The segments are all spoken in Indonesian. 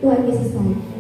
Tuhan Yesus baik.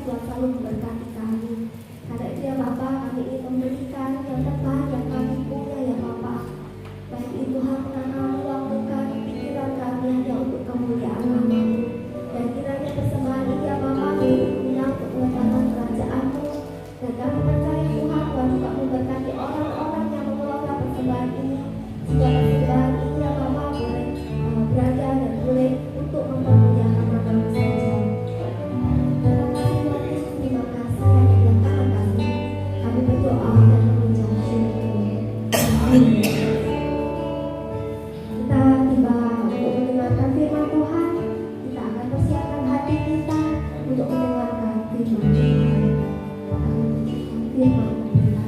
Tuhan selalu memberkati kami. Karena itu ya Bapak, kami ingin memberikan yang terbaik yang kami punya ya Bapak. Baik itu harta kami, waktu kami, pikiran kami hanya untuk kemuliaan nama-Mu. Dan kiranya persembahan ini ya Bapak berguna untuk pengembangan kerajaan-Mu. Dan kami percaya Tuhan, Tuhan juga memberkati orang-orang yang mengelola persembahan ini. Sehingga persembahan ini ya Bapak boleh berada dan boleh untuk mempermuliakan nama-Mu saja. Terima kasih Tuhan Yesus, terima kasih hanya yang terima kasih. Kami berdoa dan mengucap syukur. Amin. Kita tiba untuk mendengarkan firman Tuhan. Kita akan persiapkan hati kita untuk mendengarkan firman Tuhan. Firman Tuhan.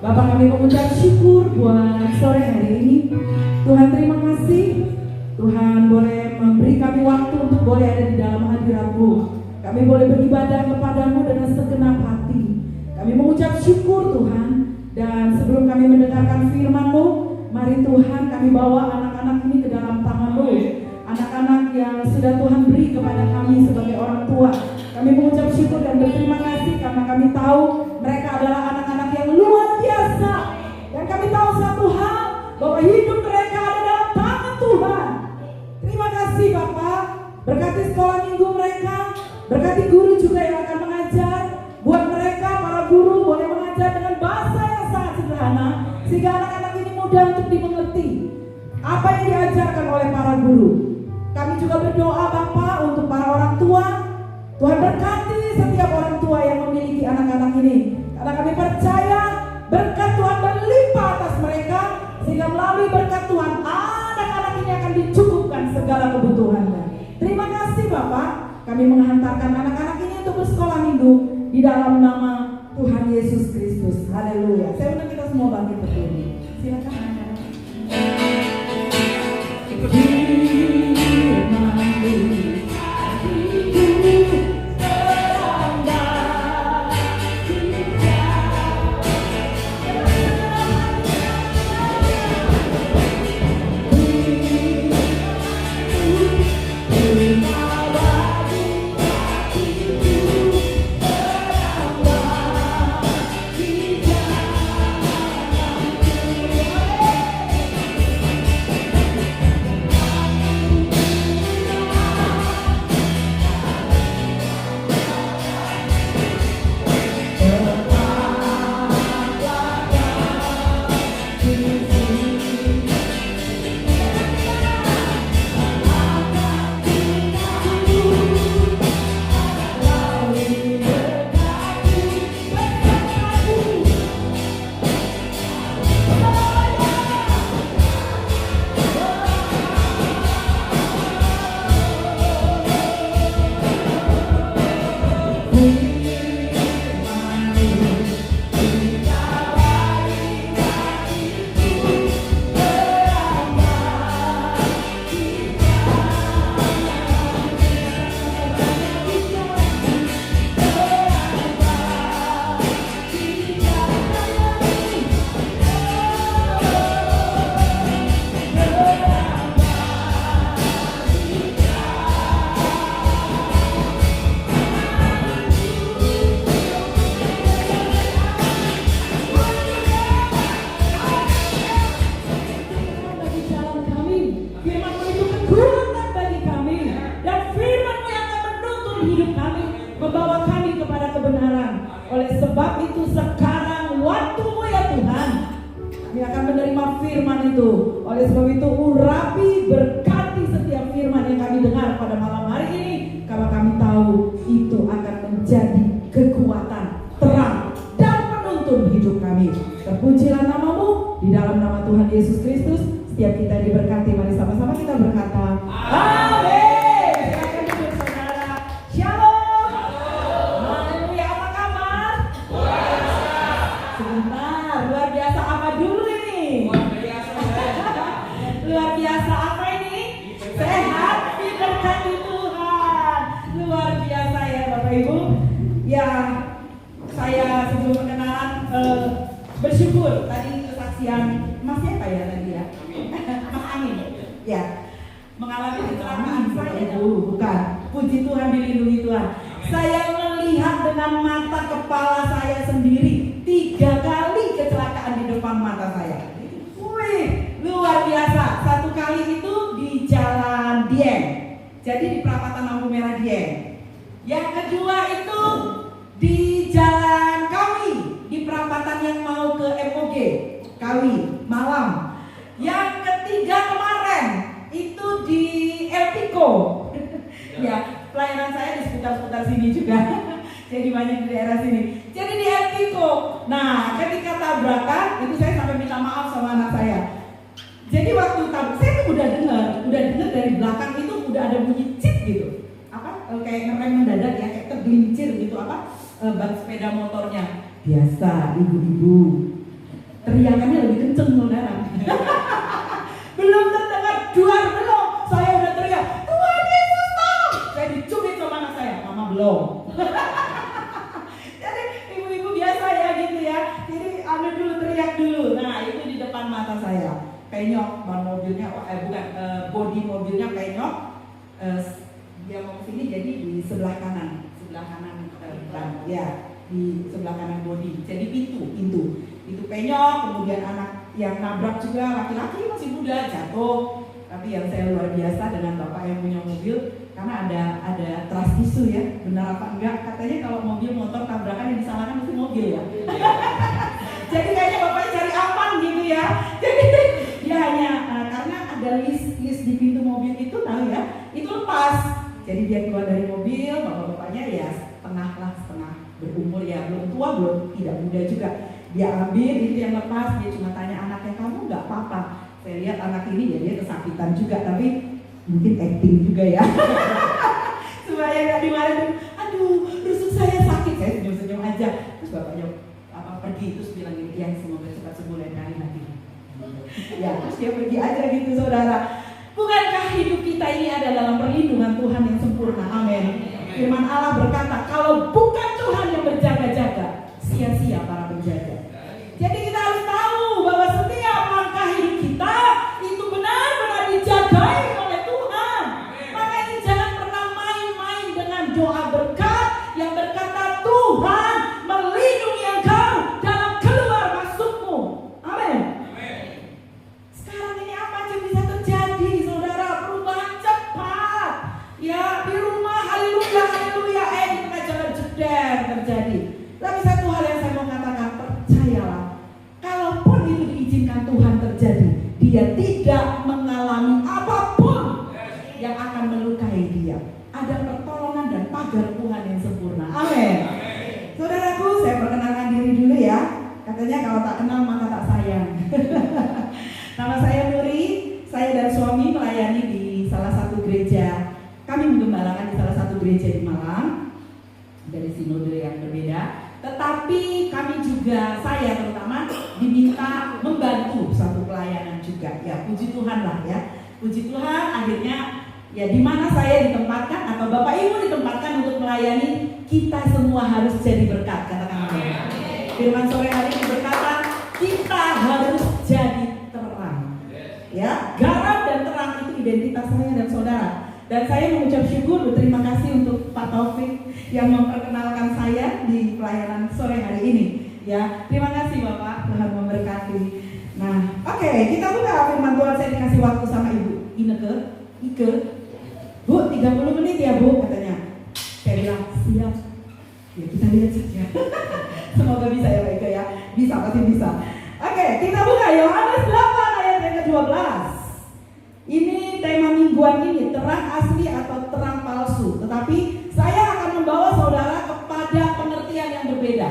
Bapak, kami mengucap syukur buat sore hari ini. Tuhan, terima kasih. Tuhan boleh memberi kami waktu untuk boleh ada di dalam hadirat-Mu. Kami boleh beribadah kepadamu dengan segenap hati. Kami mengucap syukur Tuhan. Dan sebelum kami mendengarkan firman-Mu, mari Tuhan kami bawa anak-anak ini ke dalam tangan-Mu. Anak-anak yang sudah Tuhan beri kepada kami sebagai orang tua. Kami mengucap syukur dan berterima kasih karena kami tahu mereka adalah anak-anak yang luar biasa. Dan kami tahu satu hal, bahwa hidup mereka ada dalam tangan Tuhan. Terima kasih Bapak. Berkati sekolah minggu mereka, berkati guru juga yang akan mengajar. Buat mereka, para guru boleh mengajar dengan bahasa yang sangat sederhana, sehingga anak-anak ini mudah untuk dimengerti apa yang diajarkan oleh para guru. Kami juga berdoa Bapak untuk para orang tua. Tuhan berkati setiap orang orang tua yang memiliki anak-anak ini. Karena kami percaya berkat Tuhan berlimpah atas mereka, sehingga melalui berkat Tuhan anak-anak ini akan dicukupkan segala kebutuhannya. Terima kasih Bapak, kami menghantarkan anak-anak ini untuk bersekolah minggu di dalam nama Tuhan Yesus Kristus. Haleluya. Saya undang kita semua bangkit berdiri. Silakan anak-anak. Oleh sebab itu urapi, berkati setiap firman yang kami dengar pada malam hari ini, karena kami tahu itu akan menjadi kekuatan, terang, dan penuntun hidup kami. Terpujilah namamu di dalam nama Tuhan Yesus Kristus. Setiap kita diberkati, mari sama-sama kita berkata amin. Silakan duduk saudara. Shalom. Haleluya. Apa kabar? Sebentar, luar biasa apa dulu ini? Luar biasa apa ini? Sehat, diberkati Tuhan. Luar biasa ya Bapak Ibu. Ya, saya sebelum perkenalan bersyukur tadi kesaksian Mas siapa ya tadi ya? Mas Amin. Ya, mengalami kecelakaan saya dulu, bukan. Puji Tuhan, dilindungi Tuhan. Saya melihat dengan mata kepala saya sendiri 3 kali kecelakaan di depan mata saya. Wih, luar biasa. Satu kali itu di Jalan Dieng, jadi di perapatan lampu merah Dieng. Yang kedua itu di Jalan Kawi, di perapatan yang mau ke MOG Kawi malam. Yang ketiga kemarin itu di Elpiko. Ya, pelayanan saya di seputar-seputar sini juga. Jadi banyak di daerah sini. Jadi di Elpiko. Nah, ketika tabrakan itu saya sampai minta maaf sama anak saya. Jadi waktu saya tuh udah dengar dari belakang itu udah ada bunyi cit gitu. Apa? Kayak ngerem mendadak ya, kayak tergelincir gitu apa? Ban sepeda motornya. Biasa ibu-ibu. Teriakannya lebih kenceng saudara. Belum terdengar duar belum. Saya udah teriak, Tuhan Yesus tolong. Saya dicubit sama anak saya, mama belum. Jadi ibu-ibu biasa ya gitu ya. Jadi anu dulu, teriak dulu. Nah itu di depan mata saya. Penyok ban mobilnya, bukan, bodi mobilnya penyok. Dia mau kesini jadi di sebelah kanan ban, ya di sebelah kanan bodi. Jadi pintu itu penyok. Kemudian anak yang nabrak juga laki-laki masih muda jatuh. Tapi yang saya luar biasa dengan bapak yang punya mobil, karena ada trust issue ya, benar apa enggak? Katanya kalau mobil motor tabrakan yang disalahkan mesti mobil ya. Jadi kayaknya bapaknya cari aman gitu ya. Jadi dia hanya karena ada list di pintu mobil itu tahu ya, itu lepas. Jadi dia keluar dari mobil, bapak-bapaknya ya setengah belum, tidak muda juga. Dia ambil itu yang lepas, dia cuma tanya anaknya, kamu nggak apa-apa. Saya lihat anak ini ya dia kesakitan juga, tapi mungkin acting juga ya. Supaya nggak dimarahin. Aduh, rusuk saya sakit, saya senyum-senyum aja. Terus bapaknya pergi, terus bilang gini, ya semoga cepat sembuh lain kali nanti. Ya, terus dia pergi aja gitu, saudara. Bukankah hidup kita ini ada dalam perlindungan Tuhan yang sempurna? Amin. Firman Allah berkata, kalau bukan Tuhan yang berjaga-jaga, sia-sia para penjaga. Jadi kita harus tahu bahwa setiap langkah hidup kita itu benar-benar dijagai oleh Tuhan. Makanya jangan pernah main-main dengan doa berkat yang berkata, Tuhan melindungi engkau dalam keluar masukmu. Amin. Sekarang ini apa yang bisa terjadi, saudara? Perubahan cepat. Ya, di rumah, haleluya, haleluya, di tengah jalan jeder terjadi. Tapi satu hal yang saya mau katakan, percayalah, kalaupun itu diizinkan Tuhan terjadi, dia tidak mengalami apapun yang akan melukai dia. Ada pertolongan dan pagar Tuhan yang sempurna. Amin. Saudaraku, saya perkenalkan diri dulu ya. Katanya kalau tak kenal maka tak sayang. Nama saya Nuri, saya dan suami melayani di salah satu gereja. Kami menggembalakan di salah satu gereja di Malang, dari sinode yang berbeda. Tetapi kami juga, saya terutama diminta membantu satu pelayanan juga. Ya, puji Tuhan lah ya. Puji Tuhan, akhirnya ya di mana saya ditempatkan atau Bapak Ibu ditempatkan untuk melayani, kita semua harus jadi berkat. Katakan amin. Firman sore hari ini berkata, kita harus jadi terang. Ya, garam dan terang itu identitas saya dan saudara. Dan saya mengucap syukur, berterima kasih untuk Pak Taufik yang memperkenalkan saya di pelayanan sore hari ini. Ya, terima kasih Bapak, Tuhan memberkati. Nah, oke, kita buka firman Tuhan. Saya dikasih waktu sama Ibu Ike. Bu, 30 menit ya Bu, katanya. Saya bilang, siap. Ya, kita lihat saja. Semoga bisa ya Pak Ike ya. Bisa, pasti bisa. Oke, kita buka Yohanes 8 ayat yang ke-12. Ini tema mingguan ini, terang asli atau terang palsu. Tetapi saya akan membawa saudara kepada pengertian yang berbeda.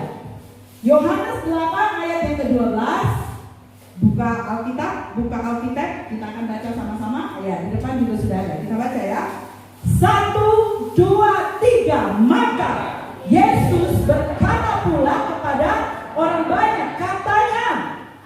Yohanes 8 ayat yang ke-12. Buka Alkitab, kita akan baca sama-sama. Ya, di depan juga sudah ada. Kita baca ya. 1, 2, 3. Maka Yesus berkata pula kepada orang banyak, katanya,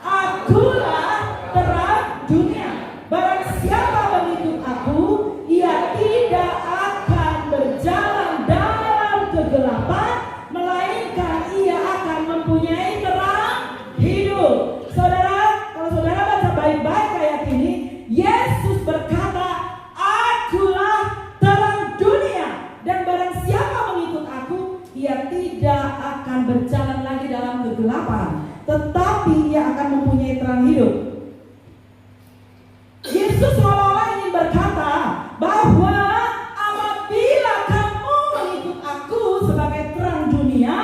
akulah terang dunia. Barang siapa mengikut aku, ia tidak akan berjalan dalam kegelapan, melainkan ia akan mempunyai terang hidup. Saudara, kalau saudara baca baik-baik ayat ini, Yesus berkata, akulah terang dunia. Dan barang siapa mengikut aku, ia tidak akan berjalan lagi dalam kegelapan, tetapi ia akan mempunyai terang hidup. Yesus seolah-olah ingin berkata bahwa apabila kamu mengikut aku sebagai terang dunia,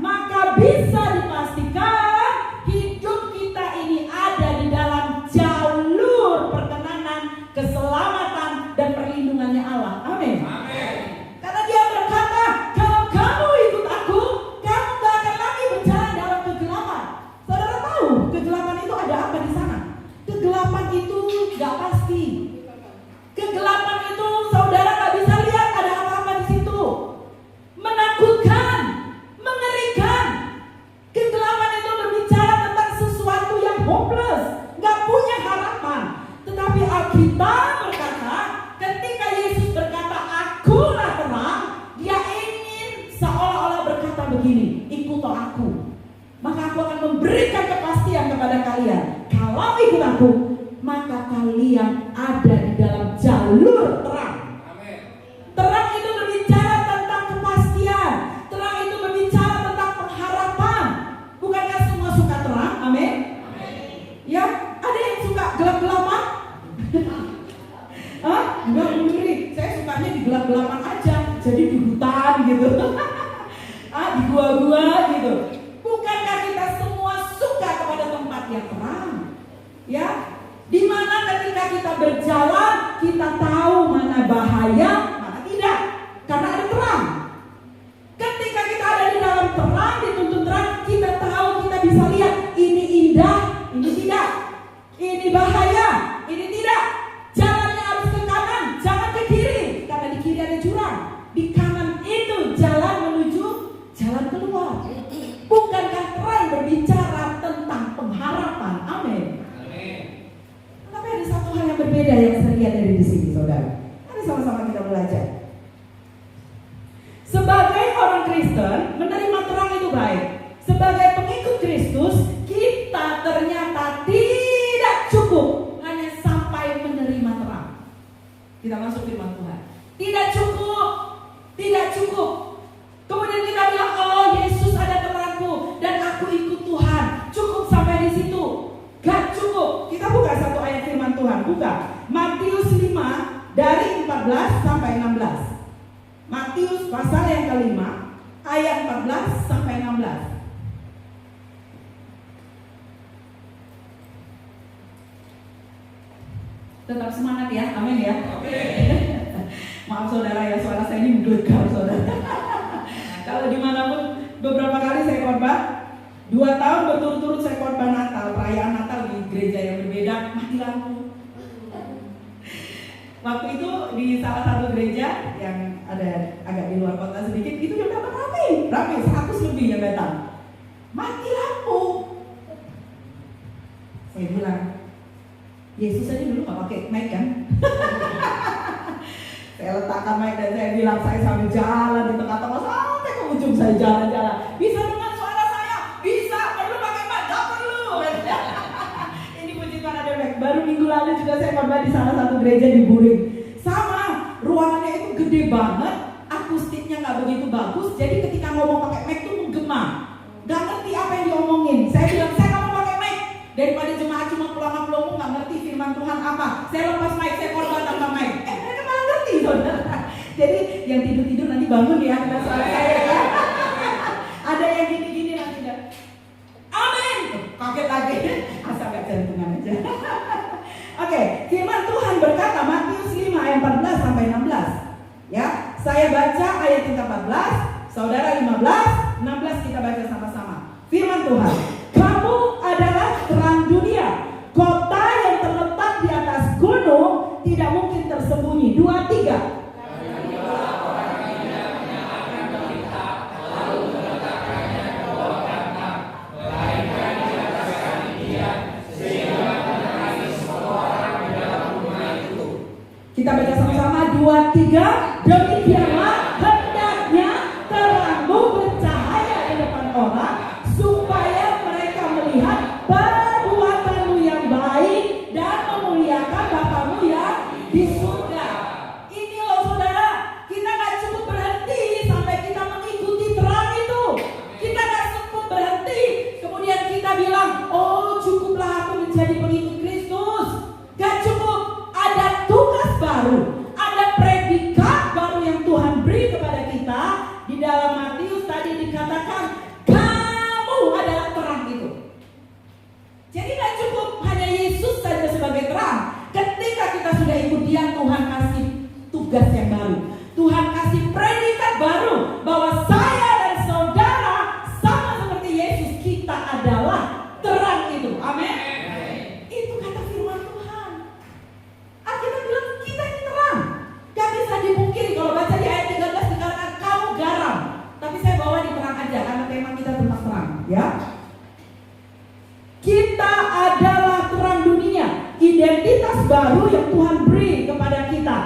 maka bisa dipastikan hidup kita ini ada di dalam jalur perkenanan, keselamatan, dan perlindungannya Allah. Amin. Karena dia berkata, kalau kamu ikut aku, kamu gak akan lagi berjalan dalam kegelapan. Saudara tahu kegelapan itu ada apa di sana? Kegelapan itu gak pasti. Kegelapan itu saudara gak bisa lihat ada apa-apa di situ. Menakutkan, mengerikan. Kegelapan itu berbicara tentang sesuatu yang hopeless, gak punya harapan. Tetapi Alkitab berkata, ketika Yesus berkata, akulah terang, dia ingin seolah-olah berkata begini, ikutlah aku. Maka aku akan memberikan kepastian kepada kalian. Kalau ikut aku, maka kalian ada di dalam jalur terang. Amen. Terang itu berbicara tentang kepastian. Terang itu berbicara tentang pengharapan. Bukankah semua suka terang? Amin. Ya, ada yang suka gelap-gelapan? Hah? Enggak, saya sukanya di gelap-gelapan aja. Jadi di hutan gitu. Di gua-gua gitu. Bukankah kita semua suka kepada tempat yang terang? Ya, di mana ketika kita berjalan, kita tahu mana bahaya, mana tidak, karena ada terang. Ketika kita ada di dalam terang, dituntun terang, baik. Sebagai pengikut Kristus, kita ternyata tidak cukup hanya sampai menerima terang. Kita masuk firman Tuhan. Tidak cukup, tidak cukup. Kemudian kita bilang, oh Yesus ada terangku dan aku ikut Tuhan. Cukup sampai di situ. Gak cukup. Kita buka satu ayat firman Tuhan. Buka Matius 5 dari 14 sampai 16. Matius pasal yang kelima ayat 14 sampai 16. Tetap semangat ya, amin ya. Maaf saudara ya, suara saya ini menggelegar saudara. Kalau dimanapun, beberapa kali saya khotbah, 2 tahun berturut-turut saya khotbah Natal, perayaan Natal di gereja yang berbeda, mati lampu. Waktu itu di salah satu gereja yang ada agak di luar kota sedikit, itu yang dapat rame, 100 lebih yang datang. Mati lampu. Saya bilang, Yesus aja dulu gak pakai mic kan? Saya letakkan mic dan saya bilang, saya sambil jalan di tengah-tengah sampai ke ujung saya jalan-jalan. Bisa dengar suara saya? Bisa, perlu pakai mic? Gak perlu. Ini puji Tuhan ada mic. Baru minggu lalu juga saya khotbah di salah satu gereja di Buring. Sama, ruangannya itu gede banget, akustiknya gak begitu bagus. Jadi ketika ngomong pakai mic tuh menggema. Gak ngerti apa yang diomongin. Saya bilang, saya gak mau pakai mic. Daripada jemaat cuma pelongo-pelongo gak ngerti firman Tuhan apa, saya lepas mic, saya korban tanpa mic. Mereka malah ngerti saudara. Jadi yang tidur-tidur nanti bangun ya dengan suara saya. Ada yang gini-gini nanti dah. Amin. Kaget lagi. Asal gak jantungan aja. Oke, firman Tuhan berkata Matius 5 ayat 14 sampai 16. Ya, saya baca ayat 14, saudara 15, 16 kita baca sama-sama. Firman Tuhan. Kamu adalah terang dunia. Kota yang terletak di atas gunung tidak mungkin tersembunyi. 2, 3. Kita baca sama-sama 2, 3. Demikianlah hendaknya terangmu bercahaya di depan orang, supaya mereka melihat perbuatanmu yang baik dan memuliakan Bapamu yang di surga. Ini loh saudara, kita gak cukup berhenti sampai kita mengikuti terang itu. Kita gak cukup berhenti kemudian kita bilang, oh cukuplah aku menjadi pengikut Kristus. Gak cukup, ada tugas baru, ada predikat baru yang Tuhan beri kepada kita. Di dalam Matius tadi dikatakan, kamu adalah terang itu. Jadi gak cukup hanya Yesus saja sebagai terang. Ketika kita sudah ikut Dia, Tuhan kasih tugas yang baru. Tuhan kasih predikat baru bahwa saya dan saudara sama seperti Yesus, kita adalah terang itu. Amin. Itu kata firman Tuhan. Alkitab bilang kita ini terang. Gak bisa dipungkiri. Kalau baca di ayat 13 dikatakan kamu garam. Tapi saya bawa di terang aja karena tema kita tentang terang, ya. Kita adalah terang dunia. Identitas baru yang Tuhan beri kepada kita.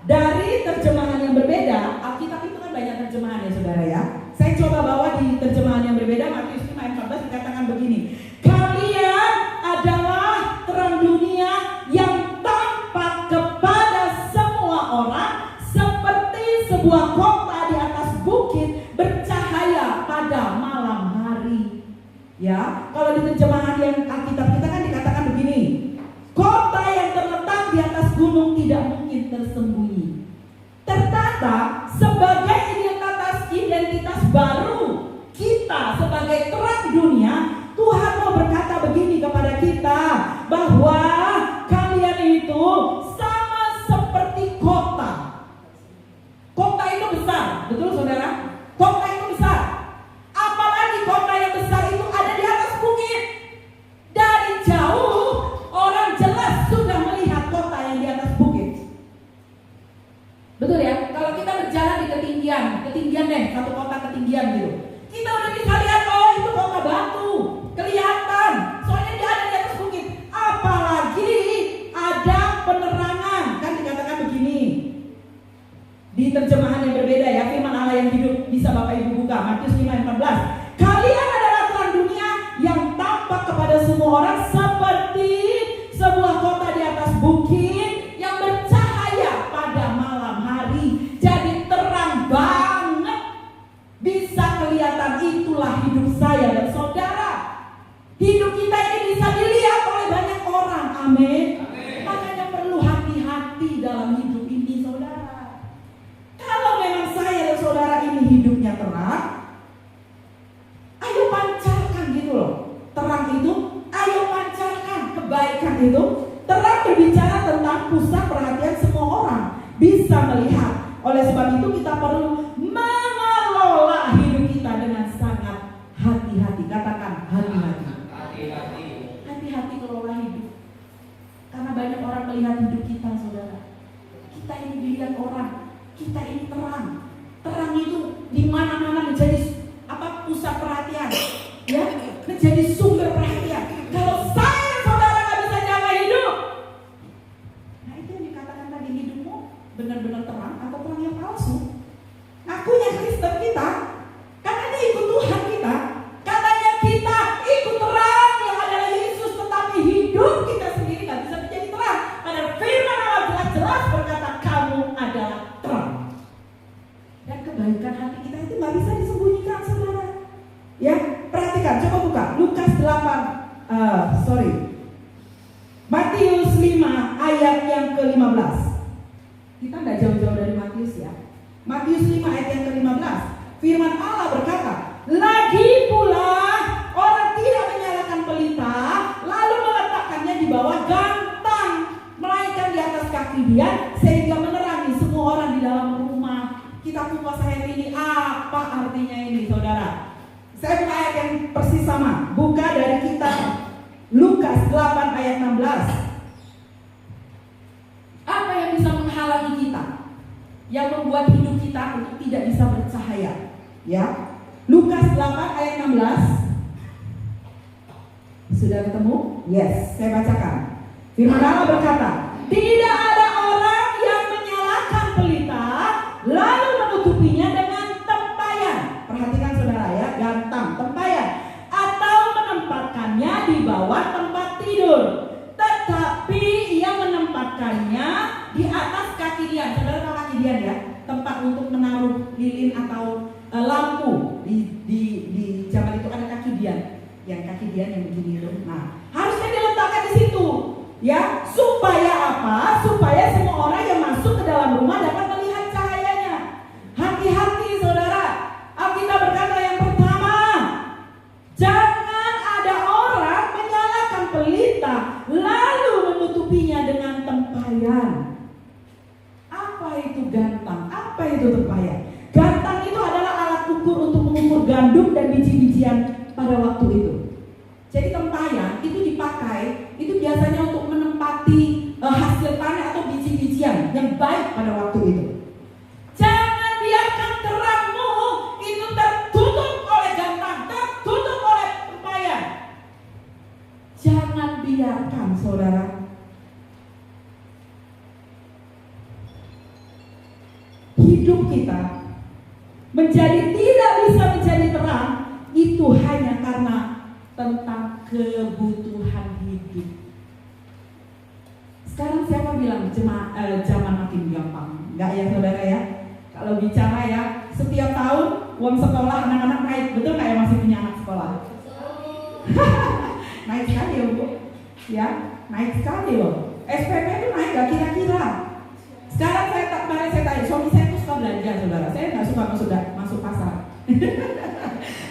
Dari terjemahan yang berbeda, Alkitab itu kan banyak terjemahan ya saudara ya. Saya coba bawa di terjemahan yang berbeda. Matius 5 ayat 14 dikatakan begini. Kalian adalah terang dunia yang tampak kepada semua orang seperti sebuah kota di atas bukit bercahaya pada malam hari. Ya, kalau di terjemahan yang Alkitab kita kan dikatakan begini. Kota yang terletak di atas gunung tidak mungkin tersembunyi. Tertata sebagai identitas baru kita sebagai terang dunia. Tuhan mau berkata begini kepada kita, bahwa kalian itu sama seperti kota. Kota itu besar, betul saudara? Kota itu besar. Apalagi kota yang besar itu ada di atas bukit. Dari jauh orang jelas sudah melihat kota yang di atas bukit. Betul ya? Kalau kita berjalan di ketinggian deh, satu kota ketinggian gitu, kita udah bisa lihat, oh itu kota batu, kelihatan. Soalnya dia ada di atas bukit. Apalagi ada penerangan, kan dikatakan begini. Di terjemahan yang berbeda ya, firman Allah yang hidup, bisa Bapak Ibu buka Matius 5 ayat 14. semua orang seperti sebuah kota di atas bukit yang bercahaya pada malam hari. Jadi terang banget, bisa kelihatan. Itulah hidup saya dan saudara. Hidup kita ini bisa dilihat oleh banyak orang. Amin. Makanya perlu hati-hati dalam hidup ini, saudara. Kalau memang saya dan saudara ini hidupnya terang, ayo pancarkan gitu loh. Terang itu, ayo pancarkan kebaikan itu. Terang berbicara tentang pusat perhatian semua orang, bisa melihat. Oleh sebab itu kita perlu mengelola hidup kita dengan sangat hati-hati. Katakan hati-hati. Hati-hati kelola hidup. Karena banyak orang melihat hidup kita, saudara. Kita ini dilihat orang, kita ini terang. Terang itu di mana-mana menjadi pusat perhatian, ya, menjadi sumber perhatian. Kalau saya saudara nggak bisa jaga hidup, nah itu yang dikatakan tadi, hidupmu benar-benar terang atau terang yang palsu. Akunya Kristen kita, katanya ikut Tuhan kita, katanya kita ikut terang yang adalah Yesus, tetapi hidup kita sendiri nggak bisa menjadi terang. Padahal firman Allah jelas-jelas berkata kamu adalah terang. Dan kebaikan hati kita itu nggak bisa disembunyikan, saudara. Ya, perhatikan, coba buka Lukas 8, Matius 5 ayat yang ke-15. Kita nggak jauh-jauh dari Matius ya. Matius 5 ayat yang ke-15. Firman Allah berkata, lagi pula orang tidak menyalakan pelita lalu meletakkannya di bawah gantang, melainkan di atas kaki dia sehingga menerangi semua orang di dalam rumah. Kita kupas ayat ini, apa artinya ini, saudara? Saya buka ayat yang persis sama. Buka dari kitab Lukas 8 ayat 16. Apa yang bisa menghalangi kita, yang membuat hidup kita untuk tidak bisa bercahaya? Ya, Lukas 8 ayat 16. Sudah ketemu? Yes, saya bacakan. Firman Allah berkata, tidak ada orang yang menyalakan pelita lalu menutupinya dengan tempayan. Perhatikan saudara ya, gantang, tempayan, atau menempatkannya di bawah tempat tidur, tetapi ia menempatkannya di atas kaki dian. Saudara tahu kaki dian ya, tempat untuk menaruh lilin atau lampu. Di zaman itu ada kaki dian, yang begini itu. Nah, harusnya diletakkan di situ, ya, supaya apa? Supaya semua orang yang masuk ke dalam rumah dapat melihat cahayanya. Hati-hati saudara. Alkitab berkata yang pertama, jangan ada orang menyalakan pelita lalu menutupinya dengan tempayan. Apa itu gantang? Apa itu tempayan? Gantang itu adalah alat ukur untuk mengukur gandum dan biji-bijian pada waktu itu. Jadi tempayan itu dipakai, itu biasanya untuk menempati hasil panen atau biji-bijian yang baik pada waktu itu. Jangan biarkan terangmu itu tertutup oleh gantang, tertutup oleh tempayan. Jangan biarkan saudara hidup kita tidak bisa menjadi terang, itu hanya karena tentang kebutuhan hidup. Sekarang siapa bilang zaman makin gampang? Enggak ya saudara ya? Kalau bicara ya, setiap tahun uang sekolah anak-anak naik, betul nggak ya, masih punya anak sekolah? Naik sekali ya Bu, ya naik sekali loh. SPP itu naik gak kira-kira? Sekarang kemarin saya tanya, suami saya tuh suka belanja saudara. Saya nggak suka masuk pasar.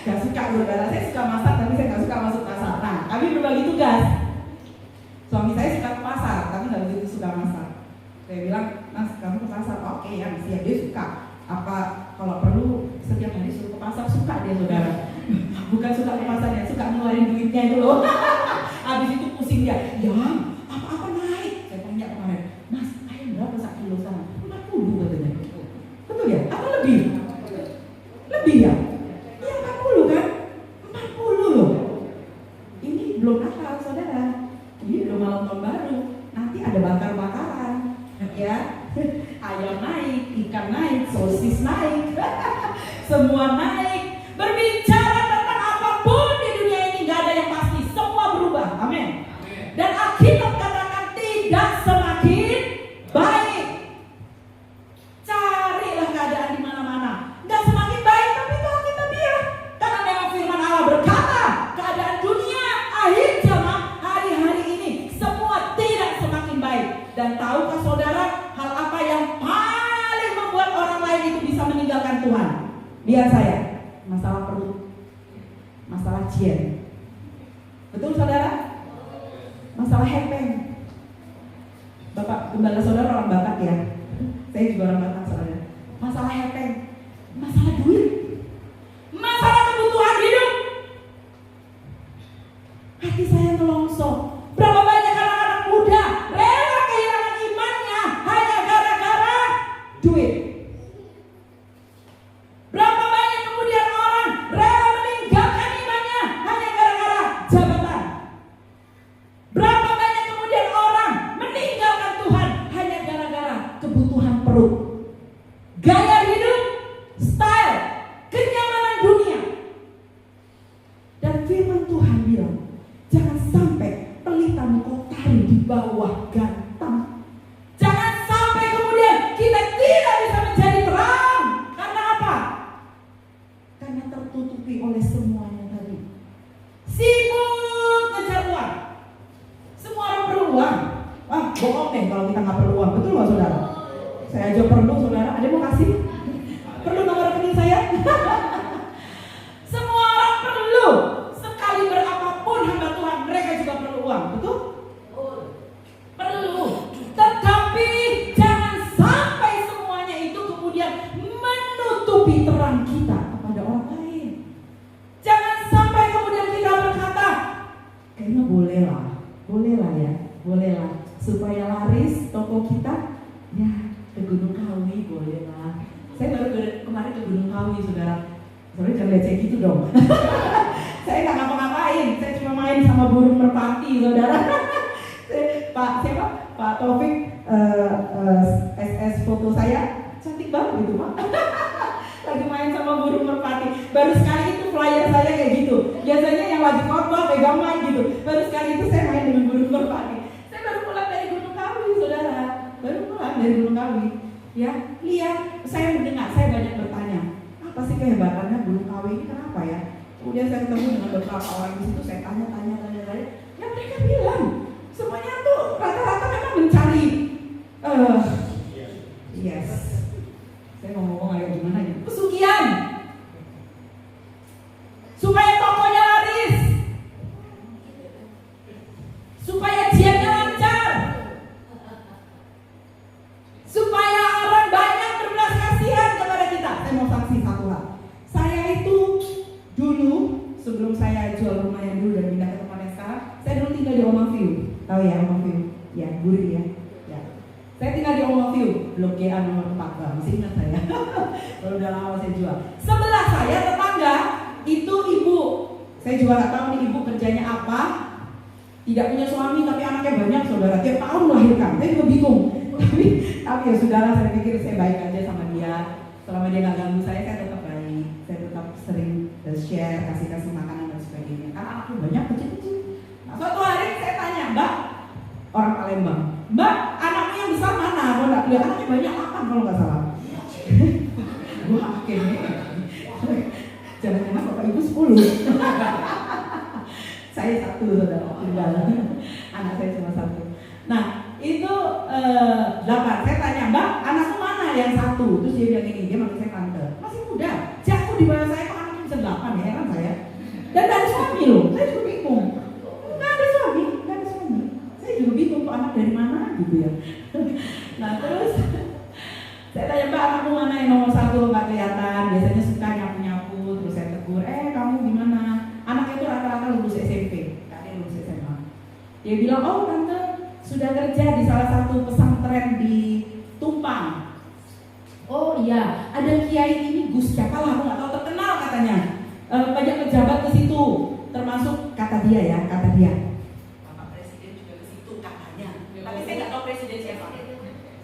Gak suka saudara, saya suka masak tapi saya gak suka masuk pasar. Nah, kami berbagi tugas. Suami saya suka ke pasar, tapi gak begitu suka masak. Saya bilang, Mas kamu ke pasar, oke ya, siap. Dia suka. Apa kalau perlu setiap hari suruh ke pasar, suka dia saudara. Bukan suka ke pasar ya, suka ngeluarin duitnya itu loh. Habis itu pusing dia, ya apa-apa naik. Saya tanya kemarin, Mas ayam berapa sak kilo sana? 40 katanya. Betul ya? Atau lebih? Lebih ya? Iya 40 kan? 40 loh. Ini belum Natal saudara. Ini belum malam tahun baru. Nanti ada bakar-bakaran, ya. Ayam naik, ikan naik, sosis naik, semua naik. Berbicara tentang apapun di dunia ini gak ada yang pasti, semua berubah. Amin. masalah perut, masalah jen. Betul saudara? Masalah hepeng. Bapak gembala saudara orang Batak ya. Saya juga orang Batak saudara. Masalah hepeng, masalah duit, masalah kebutuhan hidup. Hati saya nelongso. Berapa banyak anak-anak muda rela kehilangan imannya hanya gara-gara duit. Berapa banyak kemudian orang rela meninggalkan imannya hanya gara-gara jabatan. Berapa banyak kemudian orang meninggalkan Tuhan hanya gara-gara kebutuhan perut, gaya hidup, style, kenyamanan dunia. Dan firman Tuhan bilang, jangan sampai pelitamu kau taruh di bawah gantang. Jangan sampai kemudian kita tidak bisa menjadi terang. Karena apa? Karena tertutupi oleh semuanya tadi. Sibuk ngejar uang. Semua orang perlu uang. Wah, bohong deh kalau kita nggak perlu uang. Betul nggak saudara? Saya aja perlu saudara. Ada mau kasih? Perlu nomor rekening saya? Semua orang perlu. Sekali berapapun hamba Tuhan, mereka juga perlu uang. Betul? Perlu. Tetapi jangan sampai semuanya itu kemudian menutupi terang kita kepada orang lain. Jangan sampai kemudian kita berkata, kayaknya boleh lah ya, supaya laris toko kita, ya ke Gunung Kawi boleh lah. Saya baru kemarin ke Gunung Kawi saudara. Sorry jangan lihat saya gitu dong. Saya nggak ngapa-ngapain, saya cuma main sama burung merpati saudara. Pak Taufik SS foto saya cantik banget gitu Pak. Lagi main sama burung merpati. Baru sekali itu flyer saya kayak gitu. Biasanya yang lagi khotbah pegang mic gitu. Baru sekali itu saya main dengan burung merpati. Saya baru pulang dari Gunung Kawi saudara. Baru pulang dari Gunung Kawi. Ya, lihat saya mendengar, saya banyak bertanya. Apa sih kehebatannya Gunung Kawi ini, kenapa ya? Kemudian saya ketemu dengan beberapa orang di situ, saya tanya. Ya mereka bilang semuanya tuh rata-rata memang mencari yes. Saya ngomong agak gimana gitu. Pesugihan. Supaya tokonya laris. Supaya jiannya lancar. Supaya orang banyak berbelas kasihan kepada kita. Saya mau saksi satu hal. Saya itu dulu sebelum saya jual rumah yang dulu dan pindah ke tempat yang sekarang, saya dulu tinggal di Oma View. Tahu ya Oma View? Ya, Guri ya. Ya. Saya tinggal di Oma View, Blok GA nomor 4. Masih ingat saya. Baru udah lama saya jual. Sebelah saya tetangga itu ibu. Saya juga nggak tahu nih ibu kerjanya apa. Tidak punya suami tapi anaknya banyak saudara. Tiap tahun melahirkan. Saya juga bingung. Tapi ya saudara, saya pikir saya baik aja sama dia. Selama dia nggak ganggu saya tetap baik. Saya tetap sering share, kasih makanan dan sebagainya. Karena anaknya banyak kecil-kecil. Nah, suatu hari saya tanya, Mbak, orang Palembang, Mbak, anaknya yang besar mana? Kalau nggak lihat anaknya banyak makan kalau nggak salah. Gue akhirnya, jangan-jangan bapak ibu 10. Saya 1 saudara, tinggal. Anak saya cuma 1. Nah, itu 8. Saya tanya, Mbak, anakku mana yang 1? Terus dia bilang ini, dia manggil saya tante. Masih muda, jatuh di bawah saya, kok anaknya bisa 8 ya, heran saya. Dan dari suami loh, saya juga bingung. Nggak ada suami. Saya juga bingung kok anak dari mana gitu ya. Nah terus saya tanya, Mbak, anakmu mana yang nomor 1? Nggak kelihatan, biasanya suka nyapu-nyapu. Terus saya tegur, kamu gimana? Anaknya itu rata-rata lulus SMP, kakaknya lulus SMA. Dia bilang, oh tante sudah kerja di salah satu pesantren di Tumpang. Oh iya, ada kiai ini Gus siapa lah, aku nggak tahu, terkenal katanya. Banyak pejabat ke situ, termasuk kata dia. Bapak Presiden juga ke situ katanya. Tapi saya nggak tahu Presiden siapa.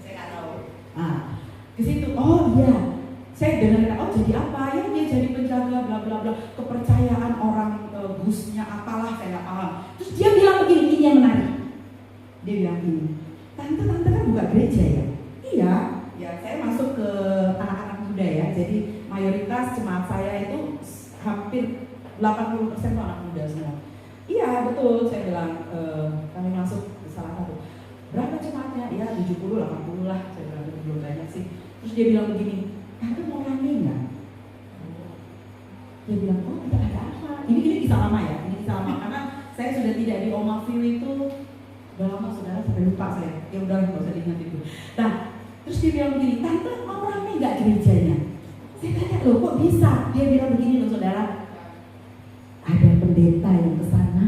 Saya nggak tahu. Ah, ke situ. Oh iya. Saya dengar, oh jadi apa ya, dia jadi penjaga bla bla bla, kepercayaan orang Gusnya apalah, saya nggak paham. Terus dia bilang begini, ini yang menarik. Dia bilang gini, tante kan buka gereja ya? Iya, ya saya masuk ke anak-anak muda ya. Jadi mayoritas jemaat saya itu hampir 80% anak muda semua. Iya betul, saya bilang kami masuk ke salah satu. Berapa jemaatnya? Ya 70, 80 lah. Saya bilang belum banyak sih. Terus dia bilang begini, tante mau rame nggak? Dia bilang, oh ada apa? Ini kisah lama ya, ini kisah lama karena saya sudah tidak di Oma View itu udah lama saudara, sampai lupa saya. Ya udah nggak usah diingat itu. Nah, terus dia bilang begini, tante mau rame nggak gerejanya? Saya tanya loh kok bisa? Dia bilang begini loh saudara, ada pendeta yang kesana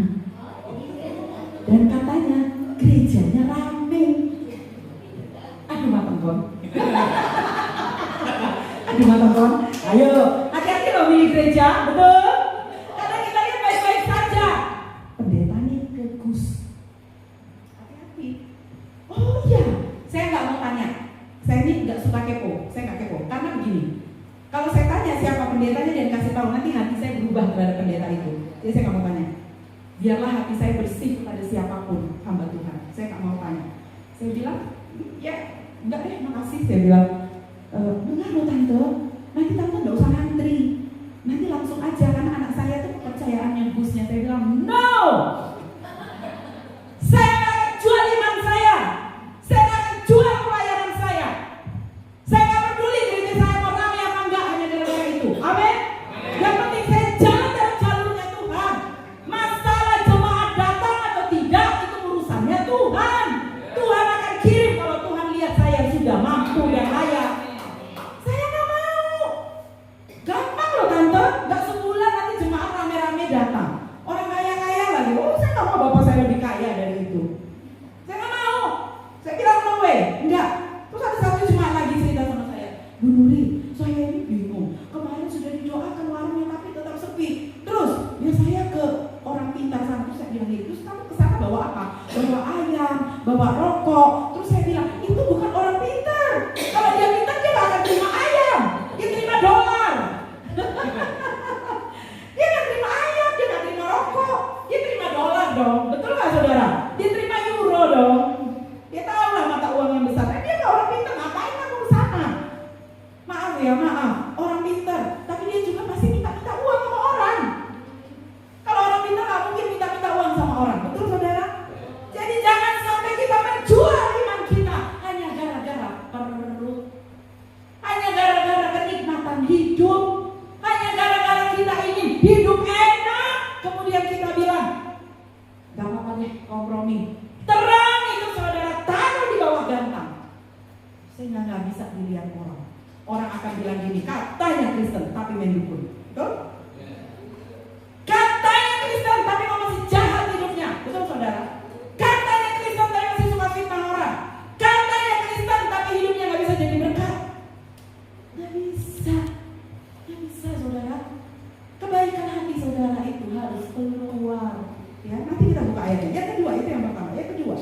dan katanya gerejanya rame. Aduh matang kon. Aduh matang kon. Ayo, hati-hati loh milih gereja, betul? Karena kita lihat baik-baik saja. Pendeta nih ke Gus. Hati-hati. Oh iya, saya nggak mau tanya. Saya ini nggak suka kepo. Saya nggak kepo. Karena begini, kalau saya tanya siapa pendetanya dan kasih tahu, nanti hati saya berubah terhadap pendeta itu. Jadi saya nggak mau tanya. Biarlah hati saya bersih pada siapapun hamba Tuhan. Saya nggak mau tanya. Saya bilang, ya enggak deh, makasih. Saya bilang, benar loh tante. Nanti tante nggak usah ngantri. Nanti langsung aja karena anak saya tuh kepercayaannya Gusnya. Saya bilang, no. Saya nggak akan jual iman saya. Saya nggak akan jual pelayanan saya. Saya nggak peduli gereja saya mau ramai apa enggak hanya gara-gara itu. Amin. Yang penting saya jalan dalam jalurnya Tuhan. Masalah jemaat datang atau tidak itu urusannya Tuhan. Tuhan akan kirim kalau Tuhan lihat saya sudah mampu dan layak. Saya nggak mau. Gampang loh tante. Nggak sebulan nanti jemaat rame-rame datang. Orang kaya-kaya lagi. Oh saya nggak mau bapak saya lebih kaya dari itu. Saya nggak mau. Saya bilang no way. Enggak. Terus ada satu jemaat lagi cerita sama saya. Bu Nuri, saya ini bingung. Kemarin sudah didoakan warungnya tapi tetap sepi. Terus ya saya ke orang pintar sana. Terus saya bilang gitu. Terus kamu kesana bawa apa? Bawa ayam, bawa rokok. Terus saya bilang itu bukan orang pintar. Kalau dia pintar dia nggak akan terima ayam. Dia terima dolar. Dia nggak terima ayam, dia nggak terima rokok. Dia terima dolar dong. Betul nggak saudara? Dia terima euro dong. Dia tahu lah mata uang yang besar. Dia nggak orang pintar. Ngapain kamu ke sana? Maaf ya, maaf. Orang pintar. Tapi dia juga pasti minta-minta uang sama orang. Kalau orang pintar nggak mungkin minta-minta uang sama orang. Betul saudara? Jadi jangan sampai kita menjual iman kita hanya gara-gara perut, hanya gara-gara kenikmatan hidup, hanya gara-gara kita ingin hidup enak. Kemudian kita bilang, gak apa-apa deh kompromi. Terang itu saudara taruh di bawah gantang, sehingga nggak bisa dilihat orang. Orang akan bilang gini, katanya Kristen tapi main dukun. Betul? Katanya Kristen tapi masih jahat hidupnya. Betul saudara? Katanya Kristen tapi masih suka fitnah orang. Katanya Kristen tapi hidupnya nggak bisa jadi berkat. Nggak bisa saudara. Kebaikan hati saudara itu harus keluar. Ya, nanti kita buka ayatnya. Yang kedua itu yang pertama. Yang kedua,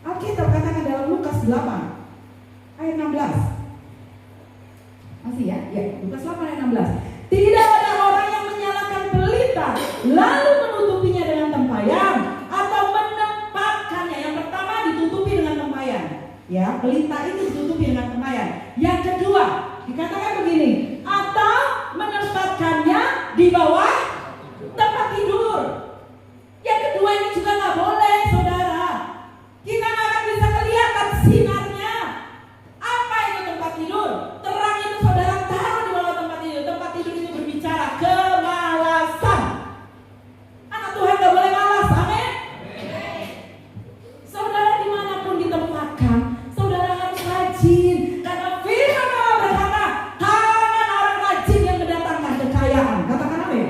Alkitab katakan dalam Lukas 8 ayat 16. Masih ya? Ya, Lukas 8 ayat 16. Tidak ada orang yang menyalakan pelita lalu menutupinya dengan tempayan atau menempatkannya. Yang pertama ditutupi dengan tempayan. Ya, pelita itu ditutupi dengan tempayan. Yang kedua, dikatakan begini, atau menempatkannya di bawah tempat tidur. Yang kedua ini juga nggak boleh, saudara. Kita nggak akan bisa kelihatan sinarnya. Apa itu tempat tidur? Terang itu saudara taruh di bawah tempat tidur. Tempat tidur itu berbicara kemalasan. Anak Tuhan nggak boleh malas, amin. Saudara dimanapun ditempatkan, saudara harus rajin. Karena firman Allah berkata, tangan orang rajin yang mendatangkan kekayaan. Katakan amin.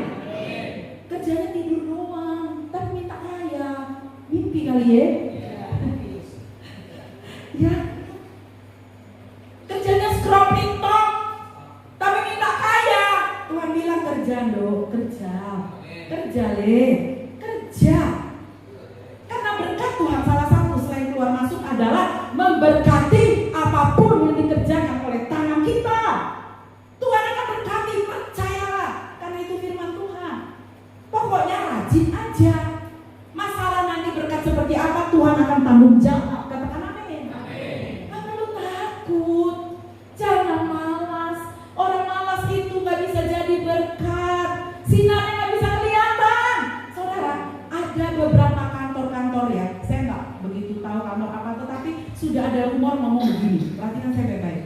Kerjanya tidur doang, tapi minta kaya. Mimpi kali ya? Ya. Kerjanya scroll TikTok, tapi minta kaya. Tuhan bilang kerja dong, kerja kerja. Karena berkat Tuhan salah satu selain keluar masuk adalah memberkati apapun yang dikerjakan oleh tangan kita. Tuhan akan berkati, percayalah. Karena itu firman Tuhan. Pokoknya rajin aja. Masalah nanti berkat seperti apa Tuhan akan tanggung jawab. Katakan amin. Gak perlu takut. Jangan malas. Orang malas itu gak bisa jadi berkat. Sinarnya gak bisa kelihatan. Saudara, ada beberapa kantor-kantor ya. Saya gak begitu tahu kantor apa, tetapi sudah ada rumor ngomong begini. Perhatikan saya baik-baik.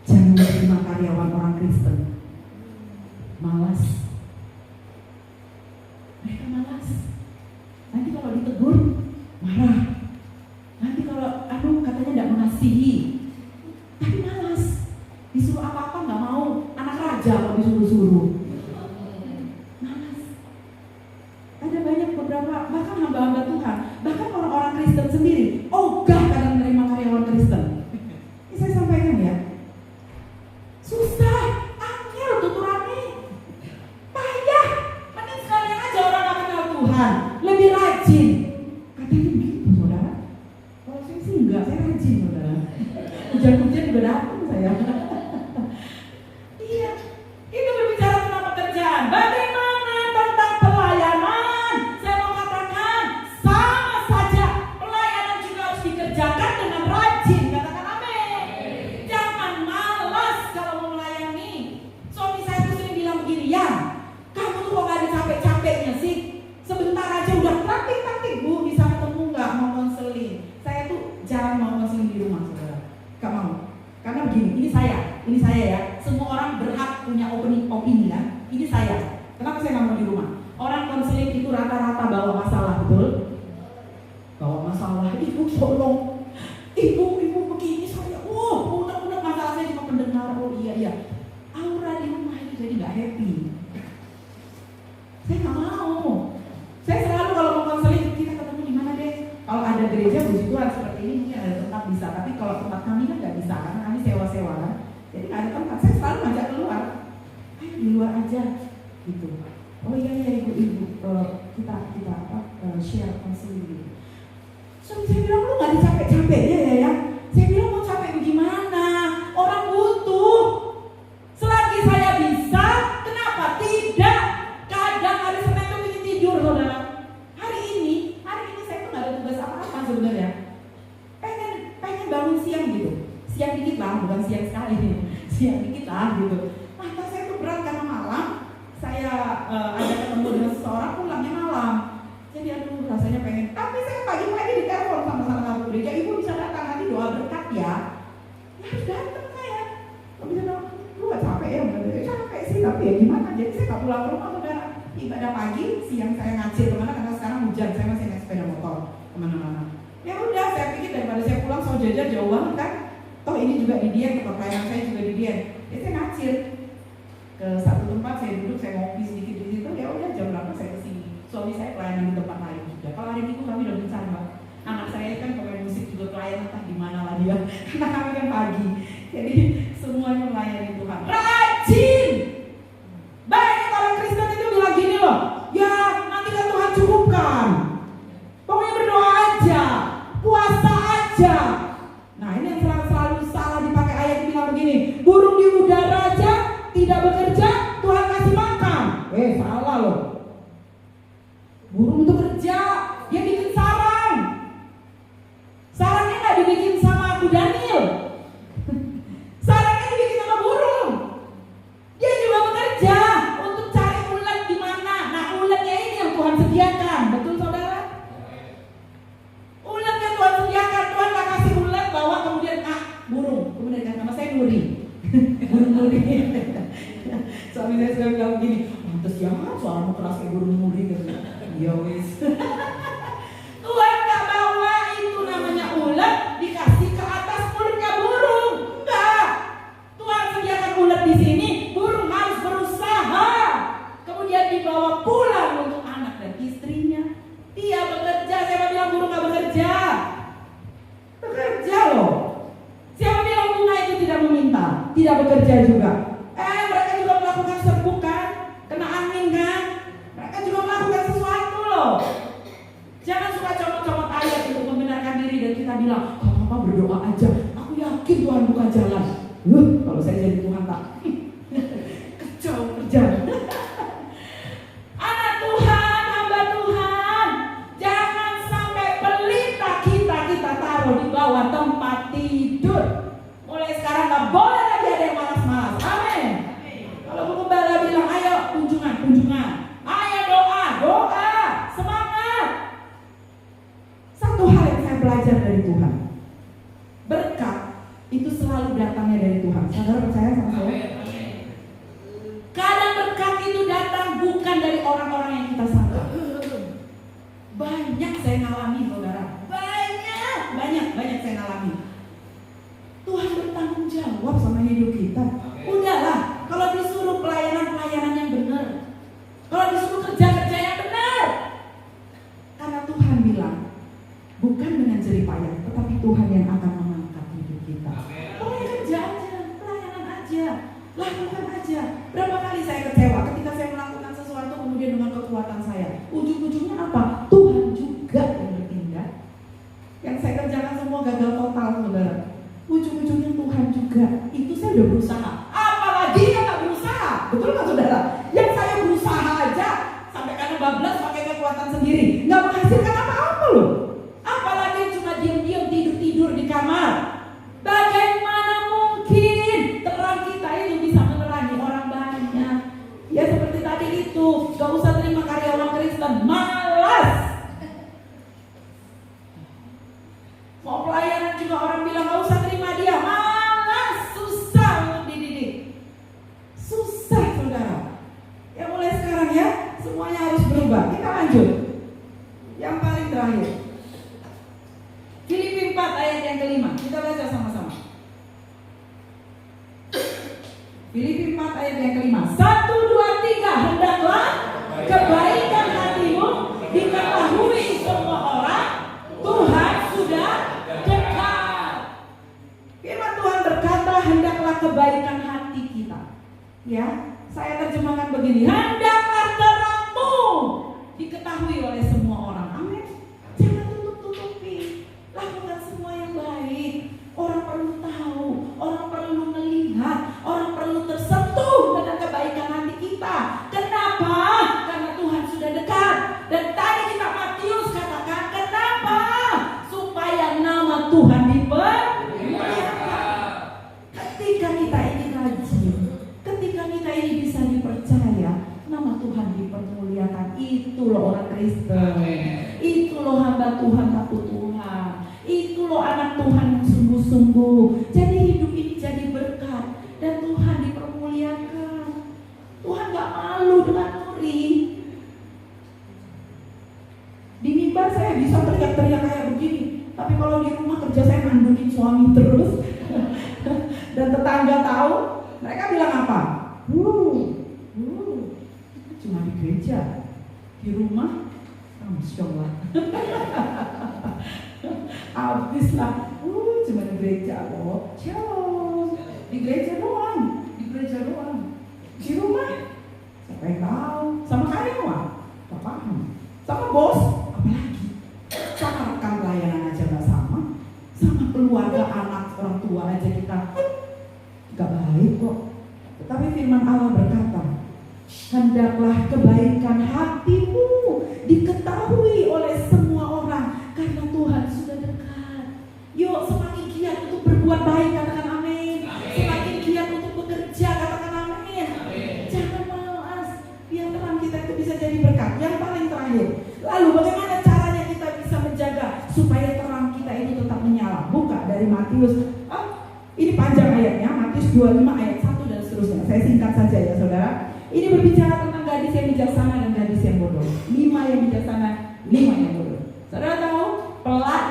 Jangan terima karyawan orang Kristen malas. mereka malas. Nanti kalau ditegur marah. Nanti kalau katanya tidak mengasihi, tapi malas. Disuruh apa-apa nggak mau. Anak raja kalau disuruh-suruh. Malas. Ada banyak beberapa bahkan hamba-hamba Tuhan, bahkan orang-orang Kristen sendiri ogah kadang menerima karyawan Kristen. Ini saya sampaikan ya. Susah, angel tuturannya, payah. Mending sekalian aja orang gak kenal Tuhan, lebih rajin. Katanya begitu saudara. Kalau saya sih enggak, saya rajin saudara. Hujan-hujan juga datang saya. Iya, itu berbicara tentang pekerjaan. Bagaimana tentang pelayanan? Saya mau katakan sama saja. Pelayanan juga harus dikerjakan dengan rajin. Katakan amin. Jangan malas kalau mau melayani. Suami saya tuh sering bilang begini, ya, kamu tuh kok gak ada capek-capeknya sih? Sebentar aja udah praktik-praktik, Bu, bisa ketemu nggak mau konseling? Saya tuh jarang mau konseling di rumah saudara. Gak mau. Karena begini, ini saya ya. Semua orang berhak punya opini kan. Ini saya. Kenapa saya nggak mau di rumah? Orang konseling itu rata-rata bawa masalah, betul? Bawa masalah. Ibu tolong. Ibu begini saya. Udah masalah saya cuma pendengar. Oh iya. Aura di rumah itu jadi nggak happy. Saya nggak mau. Saya selalu kalau mau konseling kita ketemu di mana deh. Kalau ada gereja puji Tuhan seperti ini mungkin ada tempat bisa. Tapi kalau tempat kami kan nggak bisa karena kami sewa-sewa kan. Jadi nggak ada tempat. Saya selalu ngajak keluar. Ayo di luar aja gitu. Oh iya ibu kita share konseling gitu. Suami saya bilang lu nggak dicapek-capeknya ya. Saya bilang mau capek bagaimana? Orang butuh. Selagi saya bisa, kenapa tidak? Kadang hari Senin tuh ingin tidur saudara. Hari ini saya tuh nggak ada tugas apa-apa sebenarnya. Pengen bangun siang gitu. Siang dikit lah, bukan siang sekali nih. Siang dikit lah gitu. Mata saya tuh berat karena malam. Saya ada ketemu dengan seseorang pulangnya malam. Jadi rasanya pengen. Tapi saya pagi-pagi ditelepon sama salah satu gereja, ibu bisa datang nanti doa berkat ya. Harus datang saya. Kalau bisa datang, lu gak capek ya? Capek sih, tapi ya gimana? Jadi saya gak pulang ke rumah saudara. Ibadah pagi, siang saya ngacir kemana karena sekarang hujan, saya masih naik sepeda motor kemana-mana. Ya udah, saya pikir daripada saya pulang soal jajan jauh banget kan. Toh ini juga di Dieng, tempat pelayanan saya juga di Dieng. Jadi saya ngacir ke satu tempat, saya duduk, saya ngopi sedikit di situ. Ya udah jam berapa saya kesini. Suami saya pelayanan di tempat lain juga. Kalau hari Minggu kami udah besar Mbak. Anak saya kan pemain musik juga pelayan entah di mana lah dia. Karena kami kan pagi. Jadi semuanya melayani Tuhan. Rajin. Banyak orang Kristen itu bilang gini loh. Ya nanti kan Tuhan cukupkan. Pokoknya berdoa aja, puasa aja. Nah ini yang selalu salah dipakai ayat yang bilang begini. Burung di udara aja tidak bekerja, Tuhan kasih makan. Salah loh. Burung itu kerja, dia bikin sarang. Sarangnya nggak dibikin sama aku Daniel. Sarangnya dibikin sama burung. Dia juga bekerja untuk cari ulat di mana. Nah ulatnya ini yang Tuhan sediakan, betul saudara? Ulat yang Tuhan sediakan, Tuhan nggak kasih ulat bawa kemudian burung. Kemudian nama saya Nuri. Burung Nuri. Suami saya suka bilang begini, mantes ya suaramu keras kayak burung Nuri gitu. Ya wis. Tuhan gak bawa itu namanya ulat dikasih ke atas mulutnya burung. Enggak. Tuhan sediakan ulat di sini, burung harus berusaha. Kemudian dibawa pulang untuk anak dan istrinya. Dia bekerja, siapa bilang burung gak bekerja? Bekerja loh. Siapa bilang bunga itu tidak meminta, tidak bekerja juga? Mereka juga melakukan serbuk kan? Kena angin kan? Mereka juga melakukan sesuatu loh. Jangan suka comot-comot ayat untuk membenarkan diri dan kita bilang, kalau Papa berdoa aja, aku yakin Tuhan buka jalan. Kalau saya jadi Tuhan tak kacau kerja. Anak Tuhan, hamba Tuhan, jangan sampai pelita kita taruh di bawah tempat tidur. Mulai sekarang gak boleh lagi ada yang malas-malas. Amin. Kalau pengembala bilang, ayo kunjungan. Ayo doa, semangat. Satu hal yang saya belajar dari Tuhan, berkat itu selalu datangnya dari Tuhan. Saudara percaya sama saya? banyak saya ngalami, saudara. Banyak saya ngalami. Tuhan bertanggung jawab sama hidup kita. Udahlah, kalau disuruh pelayanan yang benar, kalau disuruh kerja yang benar, karena Tuhan bilang bukan dengan jerih payah, tetapi Tuhan yang akan mengangkat hidup kita. Pokoknya kerja aja, pelayanan aja, lakukan aja. Berapa kali saya kecewa ketika saya melakukan sesuatu kemudian dengan kekuatan saya, ujung-ujungnya apa? Tuhan juga yang bertindak. Yang saya kerjakan semua gagal total, saudara. Ujung-ujungnya Tuhan juga. Itu saya udah berusaha. Apalagi yang gak berusaha, betul kan saudara? Yang saya berusaha aja sampai karena bablas pakai kekuatan sendiri, nggak menghasilkan apa-apa loh. Apalagi yang cuma diam-diam tidur di kamar. Bagaimana mungkin terang kita ini bisa menerangi orang banyak? Ya seperti tadi itu, gak usah terima karyawan Kristen, malas. Mau pelayanan juga orang bilang gak usah terima dia, malas, susah untuk dididik. Susah saudara. Ya mulai sekarang ya, semuanya harus berubah. Kita lanjut. Yang paling terakhir, Filipi 4 ayat yang kelima. Kita baca sama-sama. Filipi 4 ayat yang kelima. 1, 2, 3. Hendaklah kebaikan hatimu diketahui semua orang. Tuhan sudah dekat. Firman Tuhan berkata, hendaklah kebaikan hati kita. Ya, saya terjemahkan begini. Hendaklah terangmu diketahui oleh semua orang. Amin. Jangan tutup-tutupi. Lakukan semua yang baik. Orang perlu tahu, orang perlu melihat, orang perlu tersentuh dengan kebaikan hati kita. Kenapa? Karena Tuhan sudah dekat. Dan tadi kita Matius katakan, kenapa? Supaya nama Tuhan dipermuliakan. Ketika kita ini rajin, ketika kita ini bisa dipercaya, nama Tuhan dipermuliakan. Itu loh orang Kristen. Itu loh hamba Tuhan, takut Tuhan. Itu loh anak Tuhan yang sungguh-sungguh. Jadi hidup ini jadi berkat dan Tuhan dipermuliakan. Tuhan gak malu dengan murid. Di mimbar saya bisa teriak-teriak kayak begini, tapi kalau di rumah kerja saya ngandukin suami terus. Dan tetangga tahu, mereka bilang apa? Cuma di gereja, di rumah, Masya Allah. Habislah, cuma di gereja loh. Di gereja doang, di rumah, siapa yang tahu? Sama karyawan, gak paham. Sama bos, apalagi. Sama rekan pelayanan aja gak sama. Sama keluarga, anak, orang tua aja kita gak baik kok. Tetapi firman Allah berkata, hendaklah kebaikan hatimu diketahui oleh semua orang, karena Tuhan sudah dekat. Yuk semakin giat untuk berbuat baik, katakan amin. Semakin giat untuk bekerja, katakan amin. Jangan malas, biar terang kita itu bisa jadi berkat. Yang paling terakhir, lalu bagaimana caranya kita bisa menjaga supaya terang kita ini tetap menyala? Buka dari Matius. Ini panjang ayatnya, Matius 25 ayat 1 dan seterusnya. Saya singkat saja ya saudara. Ini berbicara tentang gadis yang bijaksana dan gadis yang bodoh. 5 yang bijaksana, 5 yang bodoh. Saudara tahu,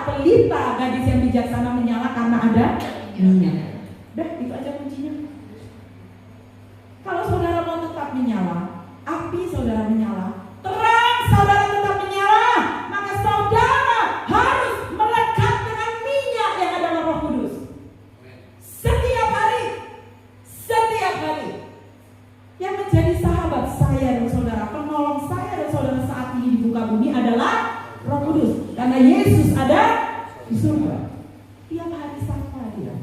pelita gadis yang bijaksana menyala karena ada minyak. Dah, itu aja kuncinya. Kalau saudara mau tetap menyala, api saudara menyala, terang saudara tetap menyala, maka saudara harus melekat dengan minyak yang ada dalam Roh Kudus. Setiap hari. Yang menjadi sahabat saya dan saudara, penolong saya dan saudara saat ini di muka bumi adalah Roh Kudus. Karena Yesus ada di surga. Tiap hari sapa dia.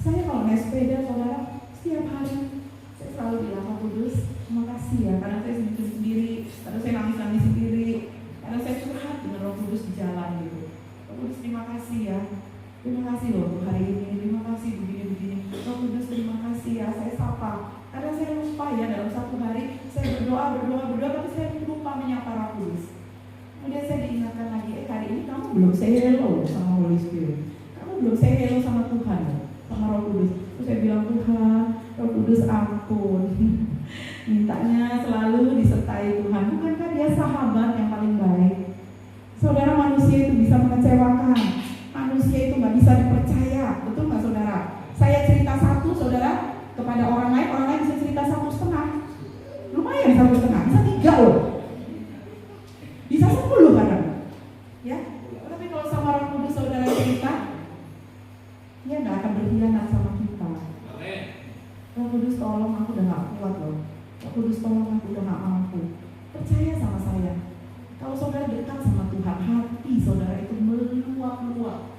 Saya kalau naik sepeda saudara, setiap hari saya selalu bilang, Roh Kudus, terima kasih ya, karena saya sendiri, karena saya nangis sendiri, karena saya curhat dengan Roh Kudus di jalan gitu. Roh Kudus terima kasih ya. Terima kasih loh untuk hari ini, terima kasih begini. Roh Kudus terima kasih ya, saya sapa. Karena saya lupa ya, dalam satu hari saya berdoa, tapi saya lupa menyapa Roh Kudus. Kemudian saya diingatkan lagi, hari ini kamu belum say hello sama Holy Spirit. Kamu belum say hello sama Tuhan, sama Roh Kudus. Terus saya bilang, Tuhan, Roh Kudus ampun. Mintanya selalu disertai Tuhan. Bukankah dia sahabat yang paling baik? Saudara, kuat loh. Roh Kudus tolong aku, udah gak mampu. Percaya sama saya. Kalau saudara dekat sama Tuhan, hati saudara itu meluap-luap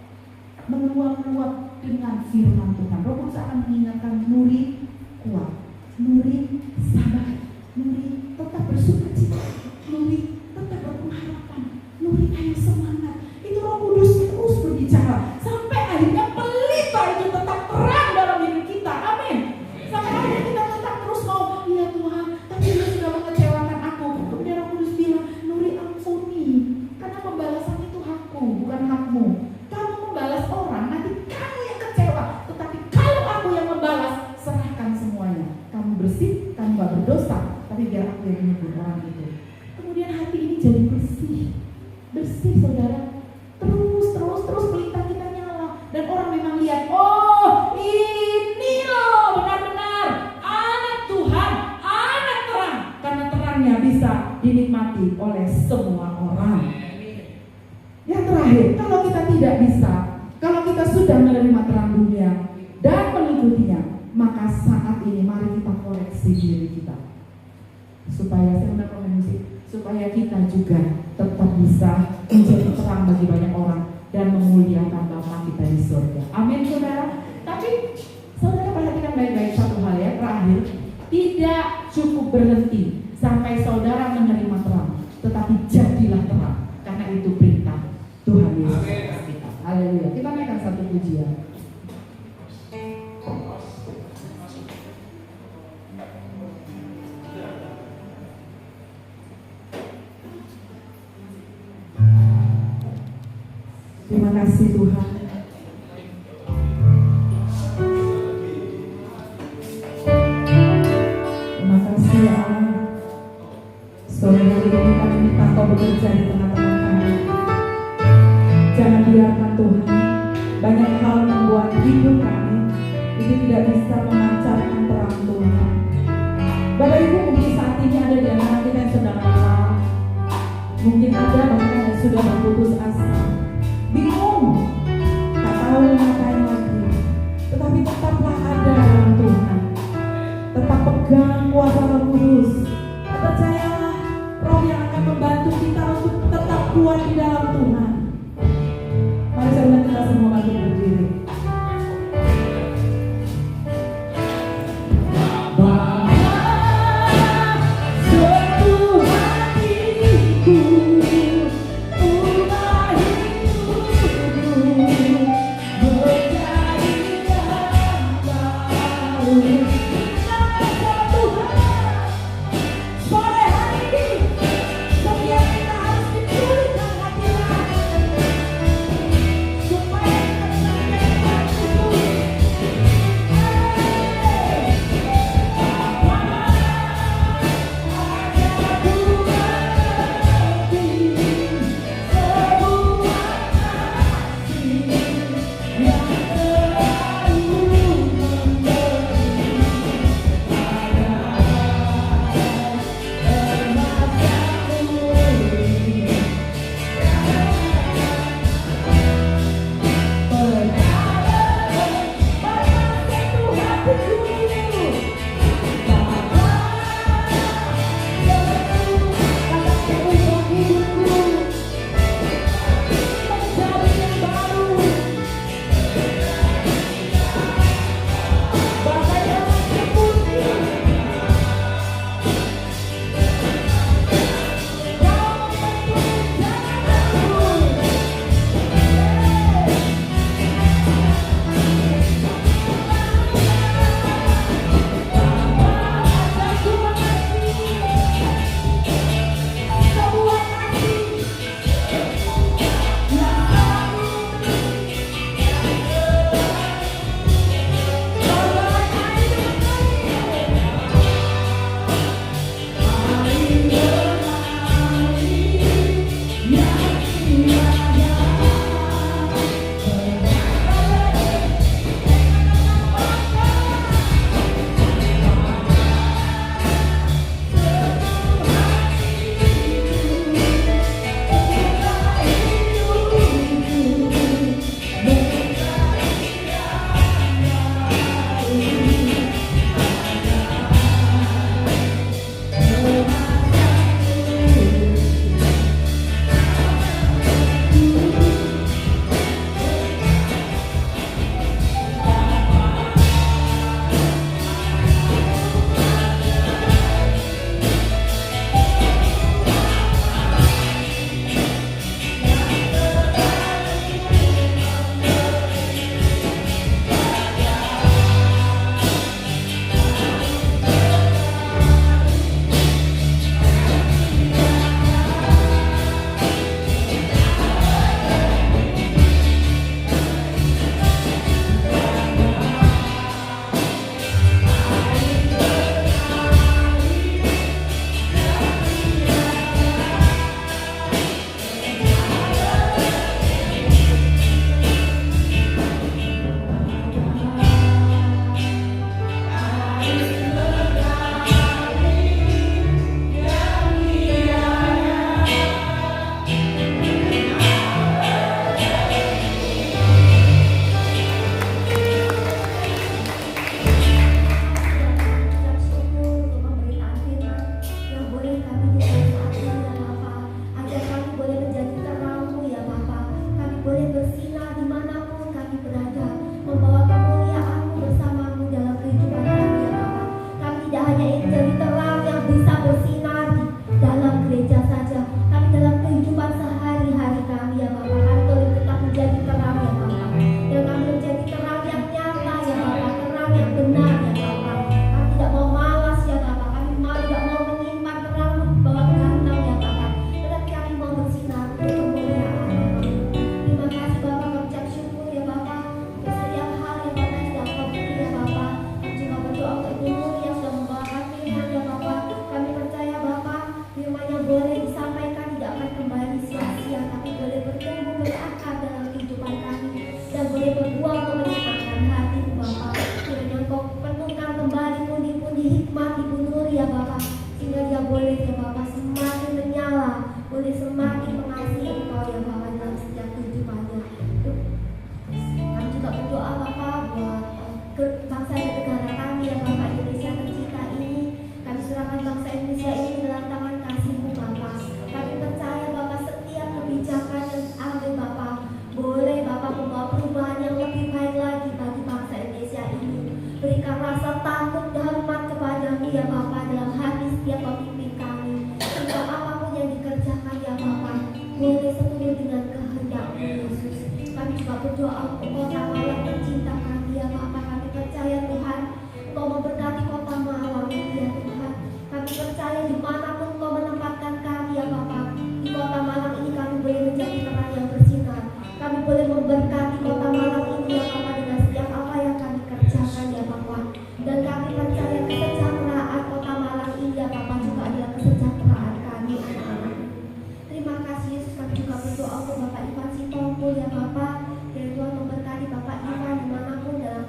dengan firman Tuhan. Roh Kudus akan mengingatkan, Nuri kuat, Nuri sabar, Nuri tetap bersukacita, Nuri tetap berpengharapan, Nuri ayo semangat. Itu Roh Kudus terus berbicara sampai akhirnya pelita itu tetap terang dalam hidup kita. Amin. Sampai akhirnya kita tetap terus mau, iya Tuhan, tapi dia sudah mengecewakan aku. Kemudian Roh Kudus bilang, Nuri ampuni, karena pembalasan itu hakku, bukan hakmu. Kamu membalas orang, nanti kamu yang kecewa. Tetapi kalau aku yang membalas, serahkan semuanya. Kamu bersih, kamu gak berdosa, tapi biar aku yang menyebut orang itu. Kemudian hati ini jadi bersih saudara. Terus pelita kita nyala. Dan orang memang lihat, oh ini loh benar-benar anak Tuhan, anak terang. Karena terangnya bisa dinikmati oleh semua orang. Yang terakhir, kalau kita tidak bisa, kalau kita sudah menerima terang dunia dan mengikutinya, maka saat ini mari kita koreksi diri kita. Supaya supaya kita juga tetap bisa menjadi terang bagi banyak orang dan memuliakan Bapa kita di surga. Amin saudara. Tapi saudara perhatikan baik-baik satu hal ya, terakhir, tidak cukup berhenti sampai saudara menerima terang, tetapi jadilah terang, karena itu perintah Tuhan Yesus kita. Haleluya. Kita naikkan satu pujian. Terima kasih Tuhan. Terima kasih ya Allah. Sore hari ini kami minta Kau bekerja di tengah-tengah kami. Jangan biarkan Tuhan banyak hal membuat hidup kami itu tidak bisa memancarkan terang Tuhan. Bapak Ibu, mungkin saat ini ada di antara kita yang sedang lelah. Mungkin ada bahkan yang sudah berputus asa, bingung, tak tahu ngapain lagi. Tetapi tetaplah ada dalam Tuhan. Tetap pegang kuasa Roh Kudus. Percayalah, Roh yang akan membantu kita untuk tetap kuat di dalam Tuhan. Mari saya undang kita semua bangkit berdiri. boleh seturut dengan kehendak-Mu Yesus. Kami juga berdoa untuk kota Malang tercinta kami ya Bapa. Kami percaya Tuhan Engkau memberkati kota Malang ini ya Tuhan. Kami percaya dimanapun Engkau menempatkan kami ya Bapa, di kota Malang ini kami boleh menjadi terang yang bersinar. Kami boleh memberkati kota Malang ini ya Bapa dengan setiap apa yang kami kerjakan ya Bapa. Dan kami percaya kesejahteraan kota Malang ini ya Bapa juga adalah kesejahteraan kami anak-anak. Terima kasih Yesus. Kami juga berdoa untuk Bapak Ivan Sitompul ya Bapa. Biar Tuhan memberkati Bapak Ivan dimanapun dalam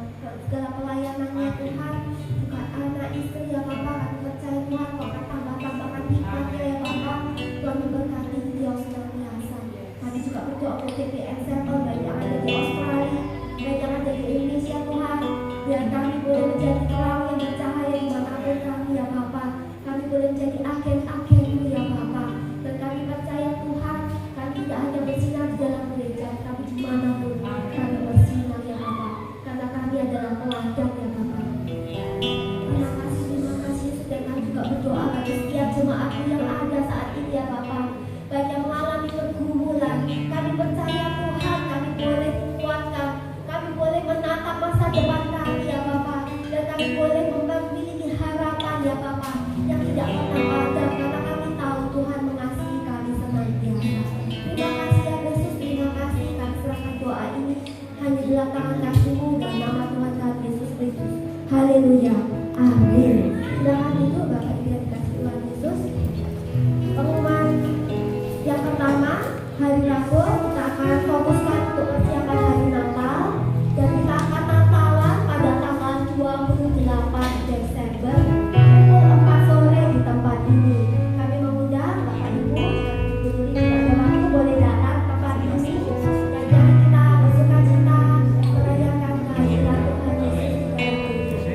segala pelayanannya Tuhan. Juga anak istri ya Bapa. Kami percaya Tuhan kau akan tambah-tambahkan hikmatnya ya Bapa. Tuhan memberkati beliau senantiasa. Kami juga berdoa untuk TPN Circle, baik yang ada di Australia, baik yang ada di Indonesia Tuhan. Biar kami boleh menjadi terang yang bercahaya dimanapun kami ya Bapa. Kami boleh menjadi agen-agen-Mu ya Bapa. Dan kami percaya Tuhan, kami tidak hanya bersinar di dalam gereja, tapi dimanapun kami bersinar ya Bapa. Karena kami adalah teladan ya Bapa. Terima kasih dan kami juga berdoa bagi setiap jemaat-Mu yang ada saat ini ya Bapa. Baik yang mengalami pergumulan, kami percaya Tuhan, kami boleh dikuatkan, kami boleh menatap masa depan kami ya Bapa. Dan kami boleh memiliki harapan ya Bapa yang tidak pernah padam, karena kami tahu Tuhan mengasihi kami senantiasa. Terima kasih ya Yesus, terima kasih. Kami serahkan doa ini hanya di tangan kasih-Mu dan nama Tuhan kami Yesus Kristus. Haleluya, amin. Silakan duduk Bapak Ibu yang dikasihi Tuhan Yesus. Pengumuman yang pertama, hari Rabu kita akan fokuskan untuk persiapan hari Natal. Dan kita akan Natalan pada tanggal 28 Desember pukul 4 sore di tempat ini. Kami mengundang Bapak Ibu yang pada waktu boleh datang ke tempat ini. Dan jangan kita bersuka-cita merayakan kehadiran Tuhan Yesus di dalam gereja.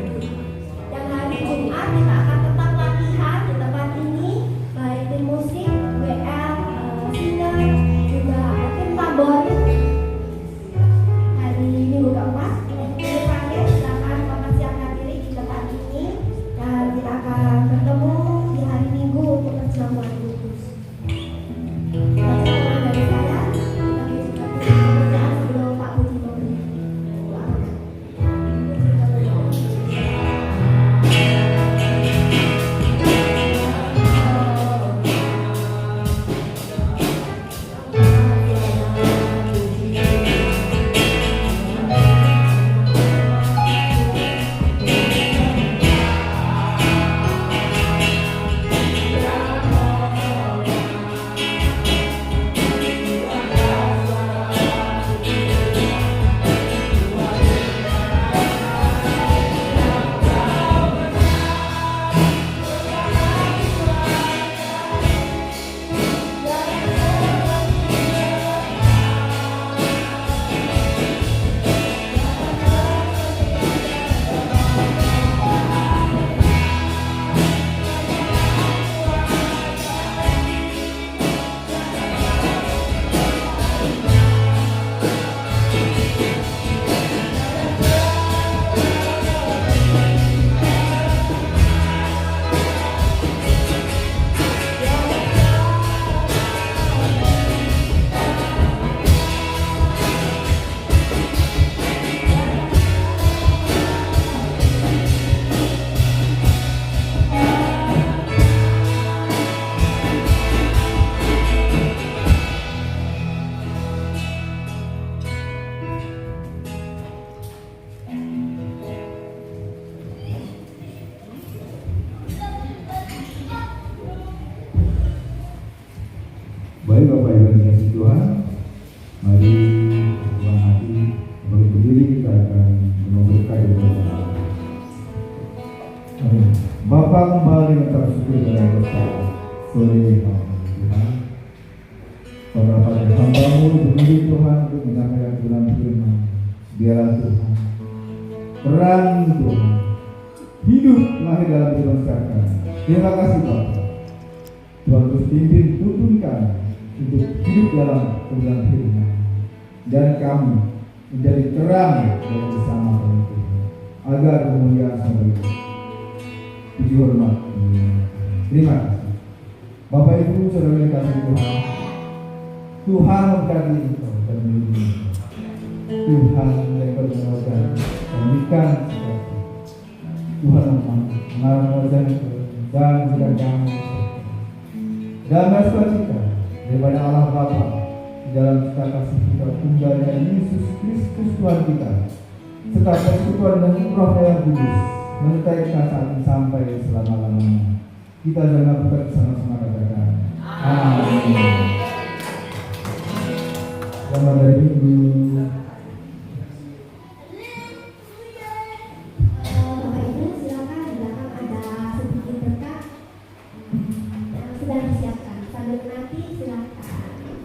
Dan hari Jumat kita akan tetap latihan di tempat ini, baik tim musik, WL, singer, juga tim tabor. Hari Minggu keempat, terakhir kita akan mempersiapkan diri di tempat ini. Dan kita akan bertemu di hari Minggu untuk perjamuan kudus. Perjamuan dari saya, kami juga berdoa sebelum Pak Budi memberi doa. Baik Bapak Ibu yang dikasihi Tuhan, mari dengan hati bagi berdiri kita akan memberikan doa. Amin. Bapa kembali mengucap syukur dalam berkat sore hari Tuhan. Pada hamba-Mu berdiri Tuhan untuk menyampaikan firman firman. Biarlah Tuhan terang Tuhan hidup lahir dalam kehidupan sekarang. Terima kasih Bapak. Tuhan terus pimpin tuntun kami untuk hidup dalam kebenaran firman dan kami menjadi terang dan bersama dengan Tuhan agar kemuliaan sampai puji hormat. Terima kasih Bapak Ibu saudara yang kasih Tuhan. Tuhan memberkati engkau dan melindungi engkau. Tuhan melebar wajah dan berikan sesuatu. Tuhan mengarahkan wajah engkau dan memberikan kamu damai sukacita daripada Allah Bapa di dalam cita kasih kita tunggalnya Yesus Kristus Tuhan kita, serta persekutuan dan Roh yang kudus menyertai kita saat ini sampai selama-lamanya. Kita jangan berkat sama-sama katakan amin. Selamat hari Minggu. Bapak Ibu silakan, di belakang ada sedikit berkat yang sudah disiapkan. Sambil menanti silakan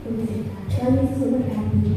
tunggu sebentar. Tuhan Yesus memberkati.